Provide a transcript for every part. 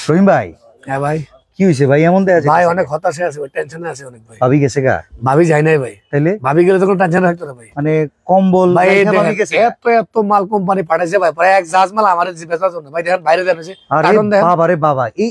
রহিম ভাই। হ্যাঁ ভাই। কি হইছে ভাই এমন দেখা যায়? ভাই অনেক হতাশে আছে, টেনশনে আছে অনেক ভাই। ভাবি গেছে গা? ভাবি যায় নাই ভাই। তাইলে ভাবি গেলে তো কোনো টেনশন থাকতো না ভাই। মানে কম্বল ভাই ভাবি গেছে? এত এত মাল কোম্পানি পাঠাইছে ভাই, প্রায় এক জাহাজ মাল আমার বেচার জন্য ভাই। দেখেন বাইরে জানাছে আরে বাবা রে বাবা, এই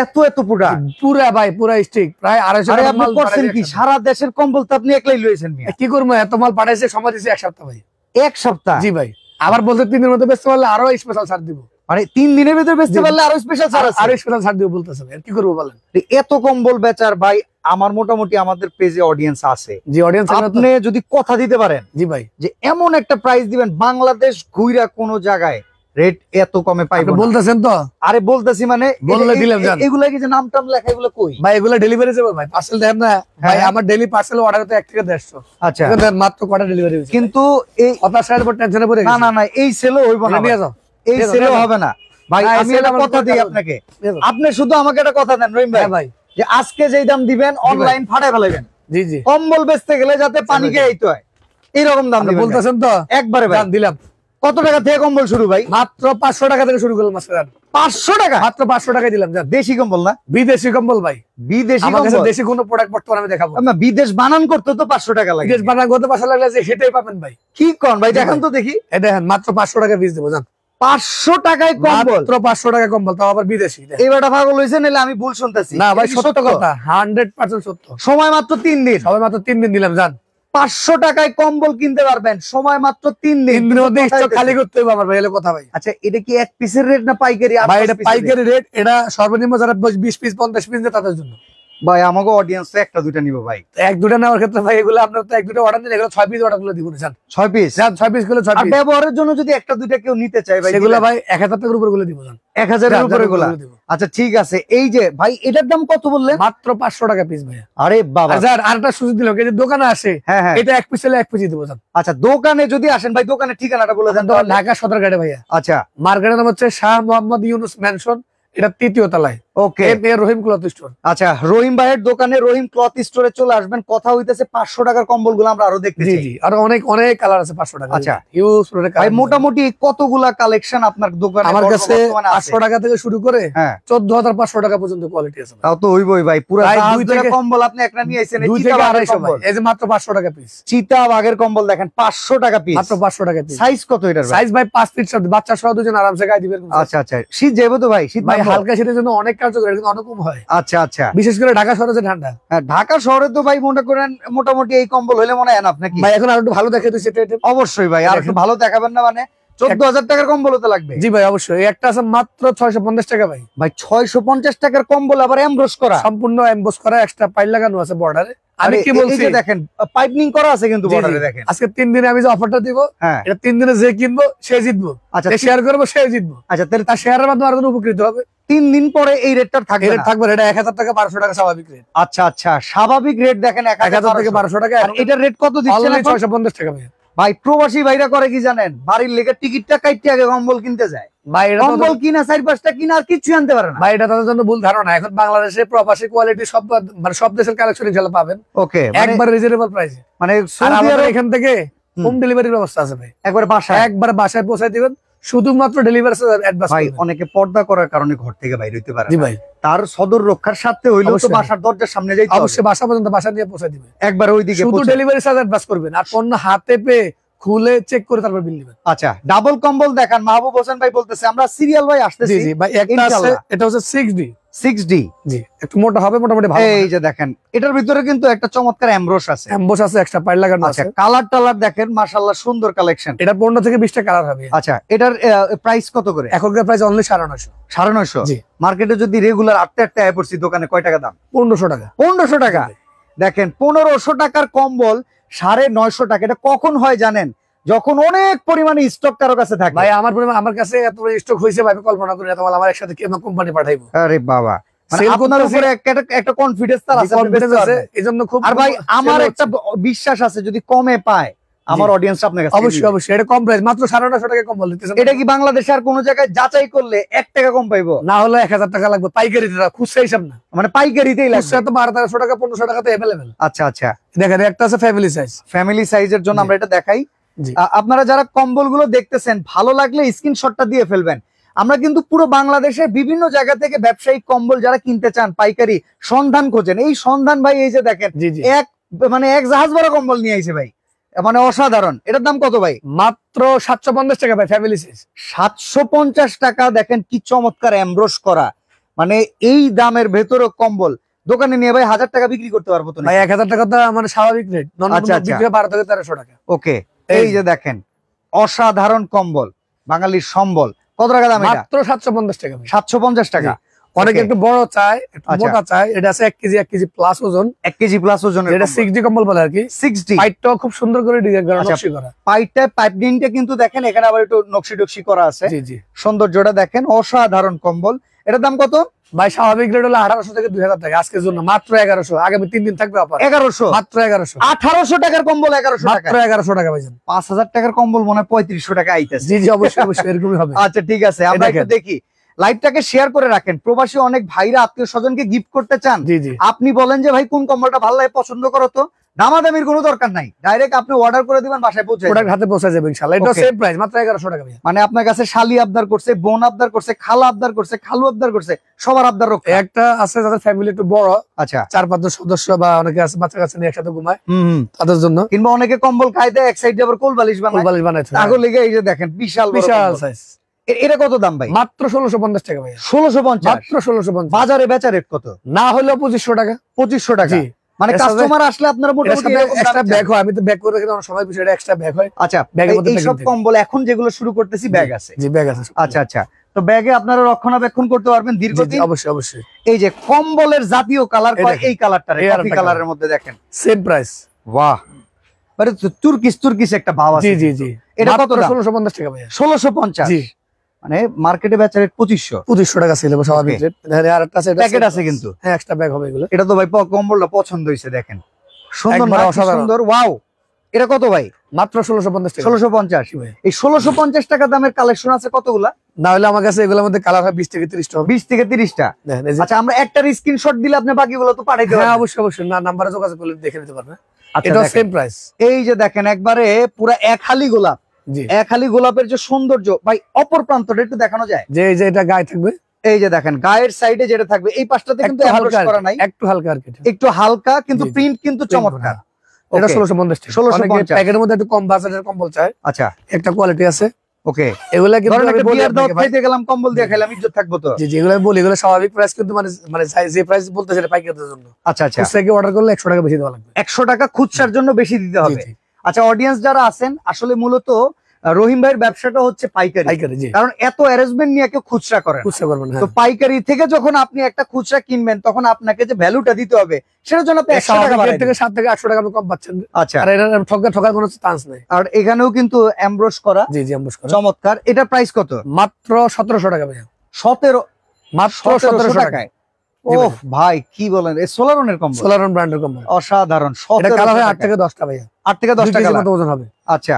এত এত প্রোডাক্ট পুরা ভাই, পুরা স্টিক প্রায় 250 মাল করছেন কি? সারা দেশের কম্বল তো আপনি একলাই লইছেন মিয়া। কি করবো, এত মাল পাঠাইছে, সময় দিয়েছে 1 সপ্তাহ ভাই। 1 সপ্তাহ? জি ভাই। আবার বলতে 3 দিনের মধ্যে বেচতে পারলে আরো স্পেশাল ছাড় দিব। মানে 3 দিনের ভিতর বেচতে পারলে আরো স্পেশাল ছাড় আছে? আরো স্পেশাল ছাড় দিব বলতেছে ভাই। কি করবো বলেন? এত কম্বল বেচার ভাই আমার মোটামুটি আমাদের পেজে অডিয়েন্স আছে। জি অডিয়েন্স আপনি যদি কথা দিতে পারেন জি ভাই যে এমন একটা প্রাইস দিবেন বাংলাদেশ ঘুইরা কোন জায়গায় রেট এত কমে পাইবো না। বলতেছেন তো? আরে বলতেছি মানে বললে দিলাম জান। এগুলা কি যে নাম টাম লেখা এগুলো কই ভাই? এগুলা ডেলিভারি যাবে ভাই, পার্সেল দেন না ভাই। আমার ডেইলি পার্সেল অর্ডার করতে 1 থেকে 150। আচ্ছা মাত্র কটা ডেলিভারি হইছে। কিন্তু এই হতাশার উপর টেনশনে পড়ে গেছি। না না না এই সেলও হইব না, নিয়ে যাও। এই সেলও হবে না ভাই। আমি একটা কথা দিই আপনাকে, আপনি শুধু আমাকে একটা কথা দেন রহিম ভাই, যে আজকে যেই দাম দিবেন অনলাইন ফাটাই ফেলাবেন। জি জি। কম্বল বেচতে গেলে যাতে পানি খেয়ে হয় এরকম দাম দিবেন। বলতেছেন তো? একবারে ভাই দিলাম। কত টাকা থেকে কম্বল শুরু ভাই? মাত্র 500 টাকা থেকে শুরু করলাম আজকে। 500 টাকা? মাত্র 500 টাকায় দিলাম। দেশি কম্বল না বিদেশি কম্বল ভাই? বিদেশি আমার কাছে কম্বল? দেশি কোনো প্রোডাক্ট বর্তমানে আমি দেখাবো না, বিদেশ বানান করতে তো 500 টাকা লাগে। বিদেশ বানান করতে 500 লাগলে যে সেটাই পাবেন ভাই। কি কোন ভাই? দেখেন তো দেখি। এই দেখেন মাত্র 500 টাকা পিস দেবো জান। 500 টাকায় কম্বল? মাত্র 500 টাকা কম্বল, তাও আবার বিদেশি। এইবারটা পাগল হইছে নালে আমি ভুল শুনতেছি? না ভাই সত্য কথা, 100% সত্য। সময় মাত্র 3 দিন। সবাই মাত্র 3 দিন দিলাম জান। 500 টাকায় কম্বল কিনতে পারবেন, সময় মাত্র 3 দিন। 3 দিনের মধ্যে স্টক খালি করতে হবে আমার ভাই, এলে কথা ভাই। আচ্ছা এটা কি এক পিসের রেট না পাইকারি? ভাই এটা পাইকারি রেট। এটা সর্বনিম্ন যারা 20 পিস 50 পিস নেয় তাদের জন্য ভাই। আমাকে অডিয়েন্স তো একটা দুইটা নিব ভাই। এক দুটা নেওয়ার ক্ষেত্রে ভাই এগুলো আপনার তো এক দুটা অর্ডার দিন, এগুলো 6 পিস অর্ডার গুলো দিব না জান। 6 পিস? জান 6 পিস গুলো 6 আর পিস। ব্যবহারের জন্য যদি একটা দুইটা কেউ নিতে চায় ভাই সেগুলো ভাই 1000 টাকার উপরে গুলো দিব জান। 1000 এর উপরে গুলো? আচ্ছা ঠিক আছে। এই যে ভাই এটার দাম কত বললেন? মাত্র 500 টাকা পিস ভাই। আরে বাবা। স্যার আরেকটা সুযোগ দিলাম, এই যে দোকানে আসে এটা এক পিস হলে 1 পিস দিব জান। আচ্ছা দোকানে যদি আসেন ভাই, দোকানের ঠিকানাটা বলে দেন। ঢাকা সদরঘাটে ভাইয়া। আচ্ছা মার্কেটের নাম হচ্ছে শাহ মোহাম্মদ ইউনুস ম্যানশন, এটা 3য় তলায়। ওকে। রহিম ক্লথ স্টোর। আচ্ছা রহিম ভাইয়ের দোকানে রহিম ক্লথ স্টোরে চলে আসবেন। কথা হইতেছে 500 টাকার কম্বল গুলো আমরা আরো দেখতে চাই। জি আর অনেক অনেক কালার আছে 500 টাকা। আচ্ছা হিউজ প্রোডাক্ট ভাই। মোটামুটি কতগুলা কালেকশন আপনার দোকানে? আমার কাছে 500 টাকা থেকে শুরু করে 14500 টাকা পর্যন্ত কোয়ালিটি আছে। তাও তো হইবই ভাই। পুরো কম্বল আপনি একটা নিয়ে আইছেন। 2 থেকে 250 ভাই। এই যে মাত্র 500 টাকা পিস চিতাবাগের কম্বল দেখেন 500 টাকা পিস। মাত্র 500 টাকা পিস। সাইজ কত এটার? সাইজ ভাই 5 ফিট সব, বাচ্চা সহ দুজন আরামসে গায়ে দিবেন। আচ্ছা আচ্ছা। শীত যাবে তো ভাই? শীত ভাই হালকা শীতের জন্য অনেক কার্যকর, কিন্তু অনুকূল হয়। আচ্ছা আচ্ছা। বিশেষ করে ঢাকা শহরে যে ঠান্ডা। ঢাকা শহরে তো ভাই মনে করেন মোটামুটি এই কম্বল হলে মনে হয় এনাফ নাকি ভাই? এখন আর একটু ভালো দেখে দিচ্ছি। অবশ্যই ভাই, আর একটু ভালো দেখাবেন না? মানে 14000 টাকার কম্বল হতে লাগবে? জি ভাই অবশ্যই। একটা আছে মাত্র 650 টাকা ভাই। ভাই 650 টাকার কম্বল আবার এমব্রোস করা? সম্পূর্ণ এমবোস করা, এক্সট্রা পাইল লাগানো আছে বর্ডারে। আমি কি বলছি দেখেন পাইপনিং করা আছে কিন্তু বর্ডারে দেখেন। আজকে 3 দিনে আমি যে অফারটা দিব, এটা 3 দিনে যে কিনবো সে জিতবো। আচ্ছা শেয়ার করবো সে জিতবো। আচ্ছা তার শেয়ারের মাধ্যমে আরো উপকৃত হবে। 3 দিন পরে এই রেটটা থাকবে? রেট থাকবে। এটা 1000 টাকা 1200 টাকা স্বাভাবিক রেট। আচ্ছা আচ্ছা স্বাভাবিক রেট দেখেন 1000 থেকে 1200 টাকা। আর এটার রেট কত দিচ্ছেন এখন? 650 টাকা ভাই। ভাই প্রবাসী ভাইরা করে কি জানেন? বাড়ির লেগে টিকিটটা কাটতে আগে কম্বল কিনতে যায়। ভাই এটা কম্বল কিনা 4-5টা কিনা আর কিছু আনতে পারে না ভাই। এটা তাদের জন্য ভুল ধারণা। এখন বাংলাদেশে প্রবাসী কোয়ালিটি সব মানে সব দেশের কালেকশন ইনশাআল্লাহ পাবেন। ওকে একবার রিজনেবল প্রাইসে। মানে আমাদের এখান থেকে হোম ডেলিভারির ব্যবস্থা আছে ভাই। একবার বাসায় পৌঁছে দিবেন, শুধুমাত্র ডেলিভারি অ্যাডভান্স। ভাই অনেকে পর্দা করার কারণে ঘর থেকে বাইরে হইতে পারে। জি ভাই। তার সদর রক্ষার সাথে হইলেও তো বাসার দরজার সামনে যাইতে হবে। অবশ্যই বাসা পর্যন্ত বাসা নিয়ে পৌঁছে দিবে। একবার ওইদিকে শুধু ডেলিভারি চার্জ অ্যাডভান্স করবেন, আর পণ্য হাতে পেয়ে খুলে চেক করে তারপর বিল দিবেন। আচ্ছা ডাবল কম্বল দেখান। মাহবুব হোসেন ভাই বলতেছে আমরা সিরিয়াল ভাই আসতেছি। জি ভাই। একটা আছে, এটা হচ্ছে 6D। 6D জি একটু মোটা হবে, মোটামুটি ভালো। এই যে দেখেন এটার ভিতরে কিন্তু একটা চমৎকার এমব্রোস আছে। এমবোস আছে, এক্সট্রা পাইল লাগানো আছে। কালার টালার দেখেন মাশাআল্লাহ সুন্দর কালেকশন। এটা 15 থেকে 20টা কালার হবে। আচ্ছা এটার প্রাইস কত করে? এখনকার প্রাইস অনলি 950। 950? জি। মার্কেটে যদি রেগুলার 8টা আয় পড়ছি, দোকানে কয় টাকা দাম? 1500 টাকা। 1500 টাকা? দেখেন 1500 টাকার কম্বল 950 টাকা। এটা কখন হয় জানেন? যখন অনেক পরিমাণে স্টক কারো কাছে থাকে। ভাই আমার কাছে এত স্টক হয়েছে ভাই, কল্পনা করি এত মাল আমার একসাথে কেমন কোম্পানি পাঠাইবো। আরে বাবা, আপনার উপরে একটা কনফিডেন্স আছে, এজন্য খুব। আর ভাই আমার একটা বিশ্বাস আছে যদি কমে পায় আমার অডিয়েন্স আপনার কাছে অবশ্যই অবশ্যই। এটা কম প্রাইস, মাত্র 950 টাকা কম্বল দিতেছেন। এটা কি বাংলাদেশে আর কোন জায়গায় যাচাই করলে 1 টাকা কম পাইবো? না হলে 1000 টাকা লাগবে পাইকারিতে, খুচরা হিসাব না। মানে পাইকারিতেই লাগবে। খুচরা তো 1200 টাকা 1500 টাকাতে अवेलेबल। আচ্ছা আচ্ছা। দেখেন একটা আছে ফ্যামিলি সাইজ। ফ্যামিলি সাইজের জন্য আমরা এটা দেখাই। আপনারা যারা কম্বল গুলো দেখতেছেন ভালো লাগলে স্ক্রিনশটটা দিয়ে ফেলবেন। আমরা কিন্তু পুরো বাংলাদেশে বিভিন্ন জায়গা থেকে ব্যবসায়িক কম্বল যারা কিনতে চান পাইকারি সন্ধান খোঁজেন, এই সন্ধান ভাই এই যে দেখেন এক জাহাজ বড় কম্বল নিয়ে আইছে ভাই, মানে অসাধারণ। এটার দাম কত ভাই? মাত্র 750 টাকা ভাই, ফ্যামিলি সাইজ। 750 টাকা। দেখেন কি চমৎকার এমব্রোস করা, মানে এই দামের ভেতরে কম্বল দোকানে নিয়ে ভাই 1000 টাকা বিক্রি করতে পারবো তো ভাই। 1000 টাকা তো মানে স্বাভাবিক রেট, বিক্রি 12 থেকে 1300 টাকা। ওকে, এই যে দেখেন অসাধারণ কম্বল, বাঙালির সম্বল। কত টাকা দাম? মাত্র 750 টাকা। 750 টাকা। অনেকে একটু বড় চায়, একটু মোটা চায়, এটা আছে 1 কেজি প্লাস ওজন। 1 কেজি প্লাস ওজন, এটা 6D কম্বল বলে আর কি। 6D পাইপটাও খুব সুন্দর করে ডিজাইন করা, নকশি করা। পাইপ ডিনটা কিন্তু দেখেন এখানে আবার একটু নকশি করা আছে। জি জি, সৌন্দর্যটা দেখেন, অসাধারণ কম্বল। এটার দাম কত ভাই? স্বাভাবিক রেট হলো 1800 থেকে 2000 টাকা আজকের জন্য, মাত্র 1100। আগামী 3 দিন থাকবে অফার। 1100, মাত্র 1100। 1800 টাকার কম্বল 1100 টাকা, মাত্র 1100 টাকা ভাইজান। 5000 টাকার কম্বল মনে হয় 3500 টাকা আইতেছে। জি জি, অবশ্যই অবশ্যই এরকমই হবে। আচ্ছা ঠিক আছে, আমরা একটু দেখি। লাইভটাকে শেয়ার করে রাখেন, প্রবাসী অনেক ভাইরা আত্মীয় স্বজনকে গিফট করতে চান। জি জি, আপনি বলেন যে ভাই কোন কম্বলটা ভালো লাগে পছন্দ করো, তো দামাদামির কোনো দরকার নাই, ডাইরেক্ট আপনি অর্ডার করে দিবেন, বাসায় পৌঁছে প্রোডাক্ট হাতে পৌঁছে যাবে ইনশাআল্লাহ। এটা সেম প্রাইস, মাত্র 1100 টাকা ভাই। মানে আপনার কাছে শালি আবদার করছে, বোন আবদার করছে, খালা আবদার করছে, খালু আবদার করছে, সবার আবদার রক্ষা। একটা আছে যাদের ফ্যামিলি একটু বড়, আচ্ছা 4-5 জন সদস্য, বা অনেকে আছে বাচ্চা কাচ্চা নিয়ে একসাথে ঘুমায়, তাদের জন্য। কিংবা অনেকে কম্বল খাইতে এক সাইডে আবার কোল বালিশ বানায়, তাহলে এই যে দেখেন বিশাল সাইজ। এটা কত দাম ভাই? মাত্র 1650 টাকা ভাই। 1650, মাত্র 1650। বাজারে বেচা রেট কত? না হলেও 2500 টাকা। 2500 টাকা। মানে কাস্টমার আসলে আপনারা মোটামুটি এক্সট্রা ব্যাগ হয়, আমি তো ব্যাগ করে রাখি, অনেক সময় বিষয়টা এক্সট্রা ব্যাগ হয়। আচ্ছা, এই সব কম্বল এখন যেগুলো শুরু করতেছি ব্যাগ আছে? জি, ব্যাগ আছে। আচ্ছা আচ্ছা, তো ব্যাগে আপনারা রক্ষণাবেক্ষণ করতে পারবেন দীর্ঘদিন? অবশ্যই অবশ্যই। এই যে কম্বলের জাতীয় কালার, এই কালারটা কফি কালারের মধ্যে দেখেন, সেম প্রাইস। বাহ, মানে তুর্কিশ একটা ভাব আছে। জি জি জি, এটা কত দাম? 1650 টাকা ভাই। 1650। জি, মানে মার্কেটে বেচা রেট 2500 টাকা ছিল স্বাভাবিক রেট। আরেকটা আছে, প্যাকেট আছে কিন্তু, হ্যাঁ এক্সট্রা ব্যাগ হবে এগুলো। এটা তো ভাই কম্বলটা পছন্দ হইছে, দেখেন সুন্দর, সুন্দর। ওয়াও, এটা কত ভাই? মাত্র 1650 টাকা। 1650 ভাই। এই 1650 টাকা দামের কালেকশন আছে কতগুলা? না হলে আমার কাছে এগুলোর মধ্যে কালার হয় 20 থেকে 30 টা। 20 থেকে 30 টা। আচ্ছা, আমরা একটা স্ক্রিনশট দিলে আপনি বাকিগুলো তো পাঠাইতে পারবেন? হ্যাঁ অবশ্যই অবশ্যই, না নাম্বারে যোগাযোগ করলে দেখে নিতে পারবেন। এটা সেম প্রাইস। এই যে দেখেন একবারে পুরো এক হালি গোলাপ। জি, এক হালি গোলাপের যে সৌন্দর্য ভাই, অপর প্রান্তটা একটু দেখানো যায়? যে এই যে এটা গায়ে থাকবে, এই যে দেখেন গায়ের সাইডে যেটা থাকবে, এই পাশটাতে কিন্তু হালকা করা নাই, একটু হালকা আর কি, একটু হালকা, কিন্তু প্রিন্ট কিন্তু চমৎকার। এটা 1650 টাকা। 1650 প্যাকেটের মধ্যে একটু কম বাজেটের কম্বল চাই। আচ্ছা, একটা কোয়ালিটি আছে। ওকে, এগুলা কিন্তু আমি বলি আপনাকে, খাইতে গেলাম কম্বল দিয়ে খাইলাম, ইজ্জত থাকবো তো? জি জি, এগুলা বলি, এগুলা স্বাভাবিক প্রাইস, কিন্তু মানে যে প্রাইস বলতেছে এটা পাইকারদের জন্য। আচ্ছা আচ্ছা, খুচরা অর্ডার করলে 100 টাকা বেশি দেওয়া লাগবে। 100 টাকা খুচরার জন্য বেশি দিতে হবে। আচ্ছা, অডিয়েন্স যারা আছেন, আসলে মূলত রহিম ভাইয়ের ব্যবসাটা হচ্ছে পাইকারি, কারণ এত অ্যারেঞ্জমেন্ট নিয়ে কেউ খুচরা করেন, খুচরা করবেন। তো পাইকারি থেকে যখন আপনি একটা খুচরা কিনবেন, তখন আপনাকে যে ভ্যালুটা দিতে হবে, সেটার জন্য আপনি 100 টাকা বাড়াই থেকে 7 থেকে 800 টাকা আপনি কম পাচ্ছেন। আচ্ছা, আর এটা ঠকার কোনো চান্স নেই। আর এখানেও কিন্তু এমব্রোস করা। জি জি, এমব্রোস করা, চমৎকার। এটা প্রাইস কত? মাত্র 1700 টাকা ভাই। 17, মাত্র 1700 টাকায়। ওহ ভাই, কি বলেন! এই সোলারনের কম্বল, সোলারন ব্র্যান্ডের কম্বল, অসাধারণ। এটা কালার হয় 8 থেকে 10 টা ভাইয়া, 8 থেকে 10 টাকা মতো ওজন হবে। আচ্ছা,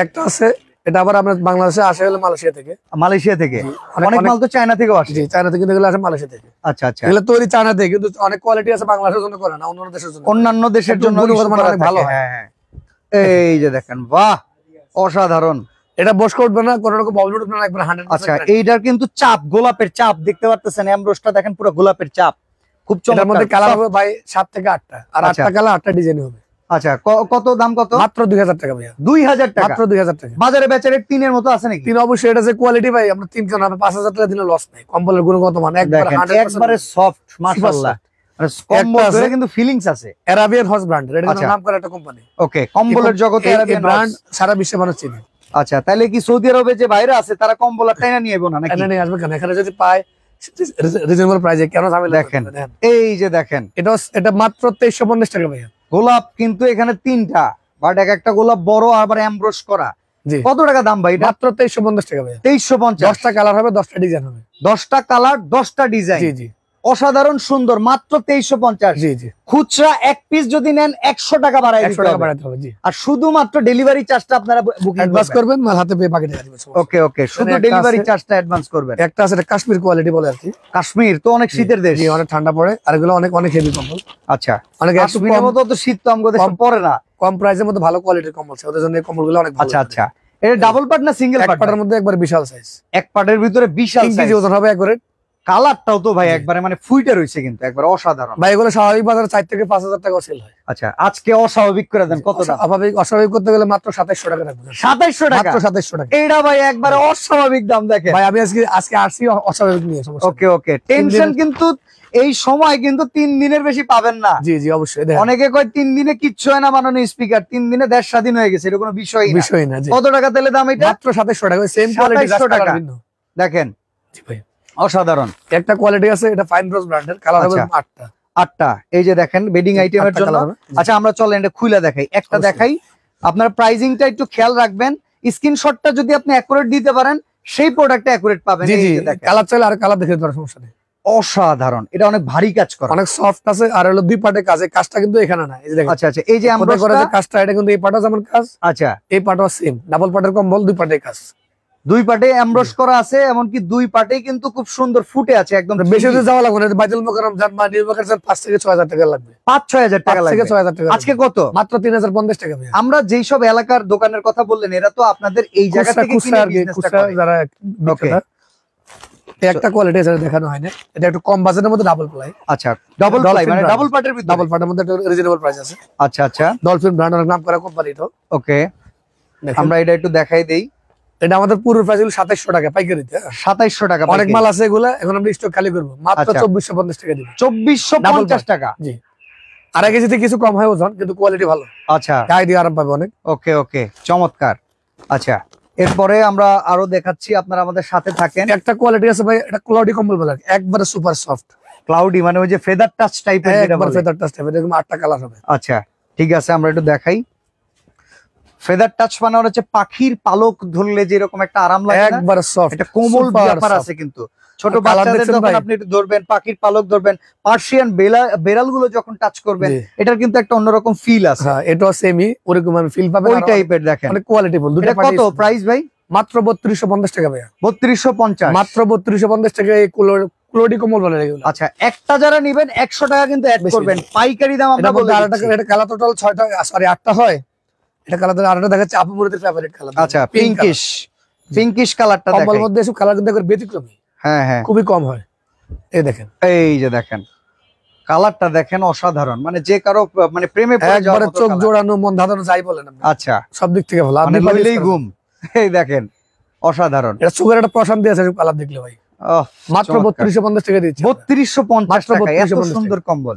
একটা আছে, এটা আবার আমরা বাংলাদেশে আসে হলো মালয়েশিয়া থেকে। মালয়েশিয়া থেকে অনেক মাল তো চায়না থেকেও আসে। জি, চায়না থেকে এগুলো আসে মালয়েশিয়া থেকে। আচ্ছা আচ্ছা, এগুলো তৈরি চায়না থেকে, কিন্তু অনেক কোয়ালিটি আছে বাংলাদেশের জন্য করে না, অন্যান্য দেশের জন্য, অন্যান্য দেশের জন্য অনেক ভালো হয়। হ্যাঁ হ্যাঁ, এই যে দেখেন, বাহ অসাধারণ। এটা বসকে উঠবে না, কোনো রকম বল উঠবে না, একবার 100%। আচ্ছা, এইটার কিন্তু চাপ, গোলাপের চাপ দেখতে পাচ্ছেন, এমব্রোসটা দেখেন পুরো গোলাপের চাপ, খুব চমৎকার। এর মধ্যে কালার হবে ভাই 7 থেকে 8 টা, আর 8 টা কালার 8 টা ডিজাইন হবে। আচ্ছা, কত দাম? কত? মাত্র 2000 টাকা ভাইয়া। 2000 টাকা, মাত্র 2000 টাকা। বাজারে বেচা রেট 3 এর মতো আছে নাকি? 3 অবশ্যই, এটা যে কোয়ালিটি ভাই, আমরা 3 কেন হবে, 5000 টাকা দিলে লস নাই। কম্বলের গুণগত মান একবারে সফট, মাশাআল্লাহ। আর কম্বল ধরে কিন্তু ফিলিংস আছে। আরাবিয়ান হর্স ব্র্যান্ড, এটা কিন্তু নাম করা একটা কোম্পানি। ওকে, কম্বলের জগতে আরাবিয়ান ব্র্যান্ড সারা বিশ্বে মানুষ চিনে। আচ্ছা, তাহলে কি সৌদি আরবে যে বাইরে আছে তারা কম্বল আর টাইনা নিয়ে আইবো না নাকি? টাইনা নিয়ে আসবে কেন? এখানে যদি পায় রিজনেবল প্রাইসে, কেন ঝামেলা? দেখেন, এই যে দেখেন, এটা মাত্র 2350 টাকা ভাইয়া। গোলাপ কিন্তু এখানে 3টা, বাট একটা গোলাপ বড়, আবার এমব্রোস করা। কত টাকা দাম ভাই? মাত্র 2350 টাকা ভাই। 2350। 10টা কালার হবে, 10টা ডিজাইন হবে। 10টা কালার, 10টা ডিজাইন। জি জি, অসাধারণ সুন্দর, মাত্র 2350। জি জি, খুচরা এক পিস যদি নেন 100 টাকা বাড়াই দিতে হবে। জি, আর শুধুমাত্র ডেলিভারি চার্জটা আপনারা অ্যাডভান্স করবেন, মাল হাতে পেয়ে বাকি টাকা দিবেন। ওকে ওকে, শুধু ডেলিভারি চার্জটা অ্যাডভান্স করবেন। একটা আছে, এটা কাশ্মীর কোয়ালিটি বলে আর কি। কাশ্মীর তো অনেক শীতের দেশ, জি অনেক ঠান্ডা পড়ে, আর এগুলো অনেক অনেক হেভি কম্বল। আচ্ছা, অনেক কাশ্মীরের মতো তো শীত তো আমাদের পড়ে না, কম প্রাইসের মধ্যে ভালো কোয়ালিটির কম্বল আছে, ওদের জন্য এই কম্বলগুলো অনেক ভালো। আচ্ছা আচ্ছা, এটা ডাবল পার্ট না সিঙ্গেল পার্ট? এক পার্টের মধ্যে একবার বিশাল সাইজ, এক পার্টের ভিতরে বিশাল 3 কেজি ওজন হবে একবারে। কালারটাও তো ভাই একবারে মানে ফুইটে রয়েছে কিন্তু একবার অসাধারণ ভাই। এগুলো স্বাভাবিক বাজারে 4 থেকে 5,000 টাকা সেল হয়। আচ্ছা, আজকে অস্বাভাবিক করে দেন কত দাম? অস্বাভাবিক করতে গেলে মাত্র 2700 টাকা রাখবেন। 2700 টাকা? মাত্র 2700 টাকা। এটা ভাই একবারে অস্বাভাবিক দাম দেখেন ভাই। আমি আজকে আসছি অস্বাভাবিক নিয়ে। ওকে ওকে, টেনশন কিন্তু এই সময় কিন্তু 3 দিনের বেশি পাবেন না। জি জি অবশ্যই। অনেকে কয় 3 দিনে কিচ্ছু হয় না বানানো স্পিকার, 3 দিনে দেশ স্বাধীন হয়ে গেছে, এটা কোনো বিষয় না। কত টাকা তেলে দাম এটা? মাত্র 2700 টাকা। সেম কোয়ালিটি, 2700 টাকা। দেখেন জি ভাই, অসাধারণ একটা কোয়ালিটি আছে। এটা ফাইন রোজ ব্র্যান্ডের, কালার হবে 8টা। এই যে দেখেন বেডিং আইটেমের জন্য। আচ্ছা আমরা চলেন এটা খুলে দেখাই, একটা দেখাই। আপনার প্রাইজিংটা একটু খেয়াল রাখবেন, স্ক্রিনশটটা যদি আপনি অ্যাকুরেট দিতে পারেন সেই প্রোডাক্টটা অ্যাকুরেট পাবেন। জি জি, কালার চাইলে আর কালার দেখে দিতে সমস্যা নেই। অসাধারণ, এটা অনেক ভারী কাজ করে, অনেক সফট আছে। আর হলো 2 পার্টের কাজ, কাজটা কিন্তু এখানে না। এই যে দেখেন। আচ্ছা আচ্ছা, এই যে আমরা করে যে কাজটা, এটা কিন্তু এই পার্টও যেমন কাজ। আচ্ছা, এই পার্টও সেম, ডাবল পার্টের কম্বল, 2 পার্টের কাজ। 2 পার্টে এমব্রস করা আছে, এমনকি 2 পার্টেই কিন্তু খুব সুন্দর ফুটে আছে একদম। বেশি দূর যাওয়া লাগবে না। বাইতুল মোকাররম যান বা নিউ মার্কেট যান 5 থেকে 6000 টাকা লাগবে। 5-6000 টাকা লাগবে। 5 থেকে 6000 টাকা। আজকে কত? মাত্র 3050 টাকা ভাই। আমরা যেই সব এলাকার দোকানের কথা বললেন, এরা তো আপনাদের এই জায়গা থেকে কিনে বিজনেসটা করে যারা। ওকে, একটা কোয়ালিটি আছে দেখানো হয় না। এটা একটু কম বাজেটের মধ্যে ডাবল প্লাই। আচ্ছা, ডাবল প্লাই মানে ডাবল পার্টের ভিতরে। ডাবল পার্টের মধ্যে একটা রিজনেবল প্রাইস আছে। আচ্ছা আচ্ছা, ডলফিন ব্র্যান্ড, অনেক নাম করা কোম্পানি তো। ওকে, আমরা এটা একটু দেখাই দেই। এটা আমাদের পুরো প্রাইস হলো 2700 টাকা পাইকারিতে। 2700 টাকা। অনেক মাল আছে এগুলা, এখন আমরা স্টক খালি করব। মাত্র 2450 টাকা দিব। 2450 টাকা। জি, আর কেজিতে কিছু কম হয় ওজন, কিন্তু কোয়ালিটি ভালো। আচ্ছা, গায়ে দিয়ে আরাম পাবে অনেক। ওকে ওকে, চমৎকার। আচ্ছা, এরপরে আমরা আরো দেখাচ্ছি, আপনারা আমাদের সাথে থাকেন। একটা কোয়ালিটি আছে ভাই, এটা ক্লাউডি কম্বল বলে, একবারে সুপার সফট। ক্লাউডি মানে ওই যে ফেদার টাচ টাইপের, যেটা বলে ফেদার টাচ টাইপের, এরকম 8টা কালার হবে। আচ্ছা ঠিক আছে, আমরা একটু দেখাই। ফেদার টাচ মানে হচ্ছে পাখির পালক ধরলে যেরকম একটা আরাম লাগে, একবারে সফট। এটা কোমল ব্যাপার আছে কিন্তু। ছোট বাচ্চাদের যখন আপনি একটু ধরবেন, পাখির পালক ধরবেন, পার্সিয়ান বেড়াল গুলো যখন টাচ করবেন, এটার কিন্তু একটা অন্যরকম ফিল আছে। হ্যাঁ, এটাও সেমি ওরকম ফিল পাবেন, ওই টাইপের। দেখেন অনেক কোয়ালিটিফুল। এটা কত প্রাইস ভাই? মাত্র 3250 টাকা ভাই। 3250? মাত্র 3250 টাকা। এই ক্লোডি কম্বল বলে এগুলো। আচ্ছা, একটা যারা নেবেন 100 টাকা কিন্তু অ্যাড করবেন, পাইকারি দাম আমরা বলে দিচ্ছি। এটা কালার টোটাল 6টা, সরি 8টা হয়। এটা কালার আরেকটা দেখাচ্ছে আপু মুরিদের ফেভারিট কালার। আচ্ছা, পিঙ্কিশ কালারটা দেখেন। কম্বল মধ্যে এসব কালার কিন্তু একবার ব্যতিক্রমী। হ্যাঁ হ্যাঁ, খুবই কম হয়। এই দেখেন, এই যে দেখেন কালারটা দেখেন, অসাধারণ। মানে যে কারো মানে প্রেমে পড়ে যাওয়ার মতো, চোখ জোড়ানো, মন ধাঁধানো যাই বলেন আপনি। আচ্ছা, সব দিক থেকে ভালো, মানে লইলেই ঘুম। এই দেখেন অসাধারণ, এটা চোখের একটা প্রশান্তি আছে কালার দেখলে ভাই। মাত্র 3250 টাকা দিচ্ছি। 3250 টাকা, এত সুন্দর কম্বল।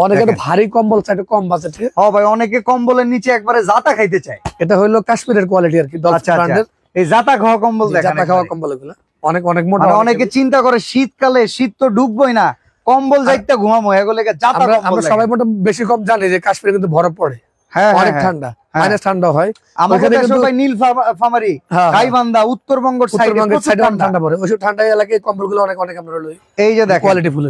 অনেকে তো ভারী কম্বল চাই, কম বাজেটে। ও ভাই, অনেকে কম্বলের নিচে একবারে জাতা খাইতে চায়। এটা হলো কাশ্মীরের কোয়ালিটি আর কি। আচ্ছা, এই জাতা খাওয়া কম্বল দেখেন, জাতা খাওয়া কম্বল এগুলো অনেক অনেক মোটা। অনেকে চিন্তা করে শীতকালে শীত তো ঢুকবোই না, কম্বল যাইতে ঘুমামো, এগুলোকে জাতা কম্বল। আমরা সবাই মোটা বেশি কম জানি যে কাশ্মীরে কিন্তু বরফ পড়ে। হ্যাঁ, অনেক ঠান্ডা, মাইনাস ঠান্ডা হয়। আমাদের দেশে ভাই নীলফামারী, গাইবান্ধা, উত্তরবঙ্গের সাইডে ঠান্ডা পড়ে। ওইসব ঠান্ডা এলাকায় কম্বলগুলো অনেক অনেক আমরা লই। এই যে দেখেন কোয়ালিটি ফুল।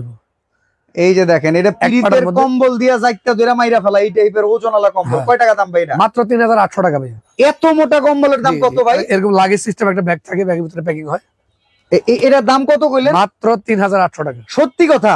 এই যে দেখেন, এটা পিরিতের কম্বল দিয়া যাইতে ধরে মাইরা ফেলা, এই টাইপের ওজনওয়ালা কম্বল। কয় টাকা দাম ভাই এটা? মাত্র 3800 টাকা ভাই। এত মোটা কম্বলের দাম কত ভাই? এরকম লাগেজ সিস্টেম একটা ব্যাগ থাকে, ব্যাগের ভিতরে প্যাকিং হয়। এটার দাম কত কইলেন? মাত্র 3800 টাকা। সত্যি কথা?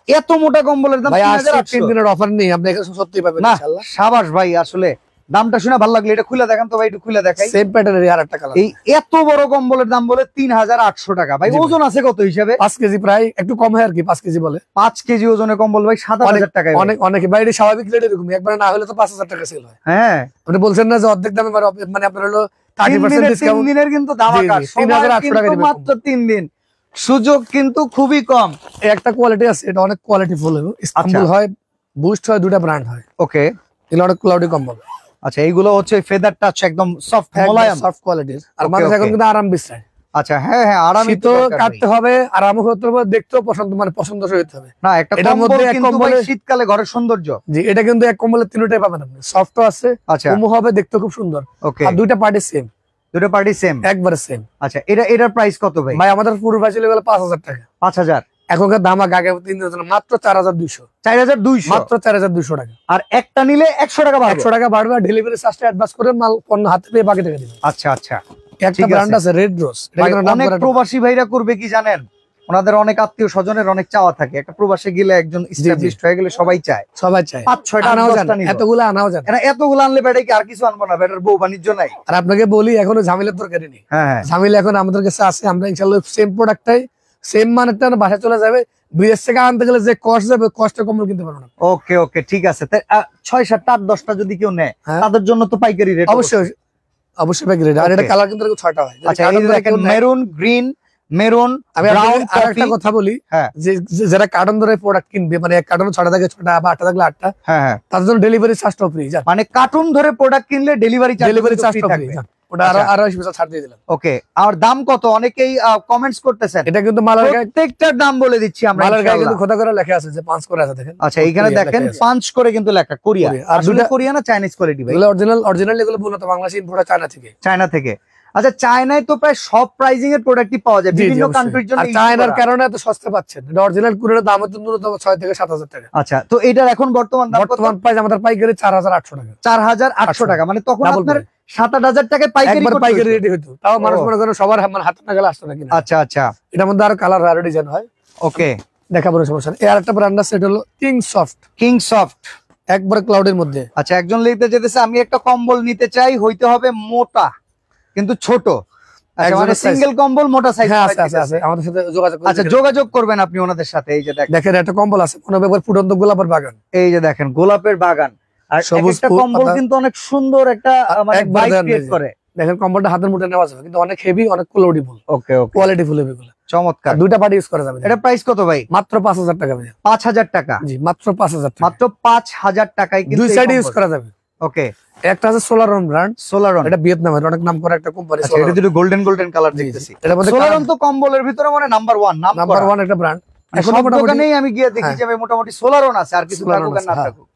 এত মোটা কম্বলের দাম 3800? 3 দিনের অফার নেই, আপনি এখানে সত্যি পাবেন ইনশাআল্লাহ। শাবাশ ভাই, আসলে দামটা শুনে ভালো লাগলো। এটা খুলে দেখেন তো ভাই, একটু খুলে দেখাই। সেম প্যাটার্নের আরেকটা কালার। এই এত বড় কম্বলের দাম বলে 3800 টাকা ভাই। ওজন আছে কত হিসাবে? 5 কেজি প্রায়, একটু কম হয় আর কি, 5 কেজি বলে। 5 কেজি ওজনের কম্বল ভাই 7000 টাকা। অনেক বাইরে স্বাভাবিক রেট এরকম, একবার না হলে তো 5000 টাকা সেল হয়। হ্যাঁ, আপনি বলছেন না যে অর্ধেক দামে, মানে আপনার হলো 30% ডিসকাউন্ট। 3 দিনের কিন্তু ধামাকা, 3800 টাকা দিবেন মাত্র 3 দিন, সুযোগ কিন্তু খুবই কম। একটা কোয়ালিটি আছে, এটা অনেক কোয়ালিটি ফুল হবে। ইস্তাম্বুল হয়, বুস্ট হয়, দুটো ব্র্যান্ড হয়। ওকে, এগুলো অনেক ক্লাউডি কম্বল। আচ্ছা, এইগুলো হচ্ছে ফেদার টাচ, একদম সফট মোলায়েম, সফট কোয়ালিটির। আর মানুষ এখন কিন্তু আরাম বিছায়। আচ্ছা, হ্যাঁ হ্যাঁ, আরামই তো কাটতে হবে, আরাম হতে হবে, দেখতেও পছন্দ, মানে পছন্দসই হতে হবে। না, একটা কম্বল কিন্তু ভাই শীতকালে ঘরের সৌন্দর্য। জি, এটা কিন্তু এক কম্বলে তিনটাই পাবেন আপনি। সফটও আছে, কমও হবে, দেখতে খুব সুন্দর। ওকে, আর দুইটা পার্টি সেম। দুটো পার্টি সেম, একবারে সেম। আচ্ছা, এটার প্রাইস কত ভাই? ভাই আমাদের পুরো প্রাইস হলো 5000 টাকা। 5000? এখনকার দাম আগে 3 দিনের জন্য মাত্র 4200। 4200? মাত্র 4200 টাকা। আর একটা নিলে 100 টাকা বাড়বে? 100 টাকা বাড়বে। আর ডেলিভারি চার্জটা অ্যাডভান্স করে মাল পণ্য হাতে পেয়ে বাকি টাকা দিবেন। আচ্ছা আচ্ছা, একটা ব্র্যান্ড আছে রেড রোজ, অনেক প্রবাসী ভাইরা করবে কি জানেন, ওনাদের অনেক আত্মীয় স্বজনের অনেক চাওয়া থাকে, একটা প্রবাসে গেলে একজন এস্টাবলিশড হয়ে গেলে সবাই চায় 5-6টা এতগুলো আনাও জানে। এতগুলো আনলে বেটাই কি আর কিছু আনবো না, বেটার বউ বাণিজ্য নাই। আর আপনাকে বলি এখনো ঝামেলার দরকারই নেই। হ্যাঁ, ঝামেলা এখন আমাদের কাছে আছে, আমরা ইনশাআল্লাহ সেম প্রোডাক্টটাই সেম মানেরটা বাসায় চলে যাবে। বিদেশ থেকে আনতে গেলে যে কষ্ট যাবে, কষ্টের কম্বল কিনতে পারবো না। ওকে ওকে ঠিক আছে। 6-7টা 8-10টা যদি কেউ নেয় তাদের জন্য তো পাইকারি রেট অবশ্যই পাইকারি রেট। আর এটা কালার কিন্তু 6টা হয়। আচ্ছা, এই দেখেন মেরুন, গ্রিন, মেরুন, আমি আরেকটা কথা বলি, যে যারা কার্টন ধরে প্রোডাক্ট কিনবে, মানে এক কার্টন 6টা থাকে 6টা বা 8টা থাকলে 8টা, তাদের জন্য ডেলিভারি চার্জটা ফ্রি। মানে কার্টন ধরে প্রোডাক্ট কিনলে ডেলিভারি চার্জটা ফ্রি। ওটা আরো 20% ছাড় দিয়ে দিলাম। ওকে, আর দাম কত? অনেকেই কমেন্টস করতেছেন। এটা কিন্তু মালার গায়ে প্রত্যেকটার দাম বলে দিচ্ছি আমরা। মালার গায়ে কিন্তু খোদা করে লেখা আছে যে 5 করে আছে, দেখেন। আচ্ছা, এইখানে দেখেন 5 করে কিন্তু লেখা, কোরিয়া। আসলে কোরিয়া না চাইনিজ কোয়ালিটি ভাই? এগুলো অরিজিনাল এগুলো মূলত বাংলাদেশে ইম্পোর্ট চায়না থেকে। আচ্ছা, চায়নায় তো প্রায় সব প্রাইজিং এর প্রোডাক্টই পাওয়া যায় বিভিন্ন কান্ট্রির জন্য। আর চায়নার কারণে এত সস্তা পাচ্ছেন। এটা অরিজিনাল কোরিয়ার দাম হচ্ছে ন্যূনতম 6 থেকে 7,000 টাকা। আচ্ছা, তো এটার এখন বর্তমান প্রাইস আমাদের পাইকারি 4,800 টাকা। 4,800 টাকা, মানে তখন আপনার 7-8 টাকায় পাইকারি রেডি হতো। তাও মানুষ মনে করেন সবার হাতে না গেলে আসতো না কিনা। আচ্ছা আচ্ছা, এটার মধ্যে আরো কালার আর ডিজাইন হয়। ওকে, দেখাবো, সমস্যা নেই। আর একটা ব্র্যান্ড আছে, এটা হলো কিং সফট, একবার ক্লাউডের মধ্যে। আচ্ছা, একজন লিখতে যেতেছে আমি একটা কম্বল নিতে চাই, হইতে হবে মোটা কিন্তু ছোট। মানে সিঙ্গেল কম্বল মোটা সাইজ আছে, আমাদের সাথে যোগাযোগ। আচ্ছা, যোগাযোগ করবেন আপনি ওনাদের সাথে। এই যে দেখেন একটা কম্বল আছে, কোন ব্যাপার ফুটন্ত গোলাপের বাগান। এই যে দেখেন গোলাপের বাগান, আর একটা কম্বল কিন্তু অনেক সুন্দর একটা মানে ভাইব ক্রিয়েট করে। দেখেন কম্বলটা হাতের মুঠে নেওয়া যাবে, কিন্তু অনেক হেভি, অনেক কোয়ালিটিফুল। ওকে ওকে, কোয়ালিটিফুল হবে এগুলো, চমৎকার। দুইটা পার্টি ইউজ করা যাবে। এটা প্রাইস কত ভাই? মাত্র 5,000 টাকা ভাই। 5,000 টাকা? জি, মাত্র 5,000 টাকা। মাত্র 5,000 টাকায় কিন্তু দুই সাইড ইউজ করা যাবে। ওকে, একটা আছে সোলারন ব্র্যান্ড। এটা ভিয়েতনামের অনেক নাম করা একটা কোম্পানি। আচ্ছা, এটা দুটো গোল্ডেন কালার দেখতেছি। সোলারন তো কম্বলের ভিতরে মানে নাম্বার 1 একটা ব্র্যান্ড। এখন দোকানেই আমি গিয়ে দেখি যে মোটামুটি সোলারন আছে, আর কিছু দোকান না থাকুক।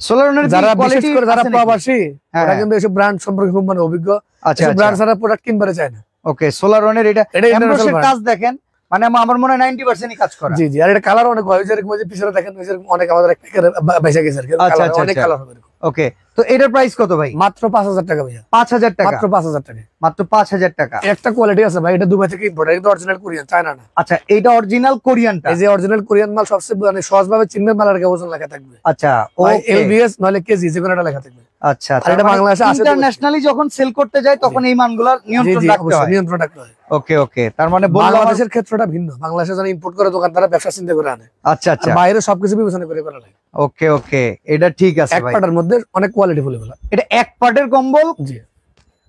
সোলারনের যারা বিশেষ করে যারা প্রবাসী, ওরা কিন্তু এইসব ব্র্যান্ড সম্পর্কে খুব মানে অভিজ্ঞ। আচ্ছা, ব্র্যান্ড ছাড়া প্রোডাক্ট কিনতে চায় না। ওকে, সোলারনের এটা এমব্রোসের কাজ দেখেন, মানে আমার মনে হয় 90%ই কাজ করা। জি জি, আর এটা কালার অনেক হয়, যেরকম যে পিছনে দেখেন অনেক আমাদের এক প্যাকের বেঁচে গেছে আর কি। আচ্ছা, অনেক কালার হবে। ওকে, তো এটার প্রাইস কত ভাই? মাত্র 5,000 টাকা ভাইয়া। 5,000 টাকা? মাত্র 5,000 টাকা। মাত্র 5,000 টাকা। একটা কোয়ালিটি আছে ভাই, এটা দুবাই থেকে ইম্পোর্ট, এটা অরিজিনাল কোরিয়ান, চায়না না। আচ্ছা, এটা অরিজিনাল কোরিয়ানটা। এই যে অরিজিনাল কোরিয়ান মাল সবচেয়ে মানে সহজভাবে চিনবেন, মালের গায়ে ওজন লেখা থাকবে। আচ্ছা, এলবিএস নলে কেজি, যে কোনটা লেখা থাকবে। আচ্ছা, এটা বাংলাদেশে ইন্টারন্যাশনালি যখন সেল করতে যায় তখন এই মানগুলো নিয়ন্ত্রণ রাখতে হয়। ওকে ওকে, তার মানে বাংলাদেশের ক্ষেত্রটা ভিন্ন। বাংলাদেশে যারা ইম্পোর্ট করে দোকান, তারা ব্যবসা চিন্তা করে আনে। আচ্ছা আচ্ছা, বাইরে সবকিছু বিবেচনা করে করা লাগে। ওকে ওকে, এটা ঠিক আছে ভাই। এক পার্টের মধ্যে অনেক কোয়ালিটি ফুল এগুলো। এটা এক পার্টের কম্বল? জি।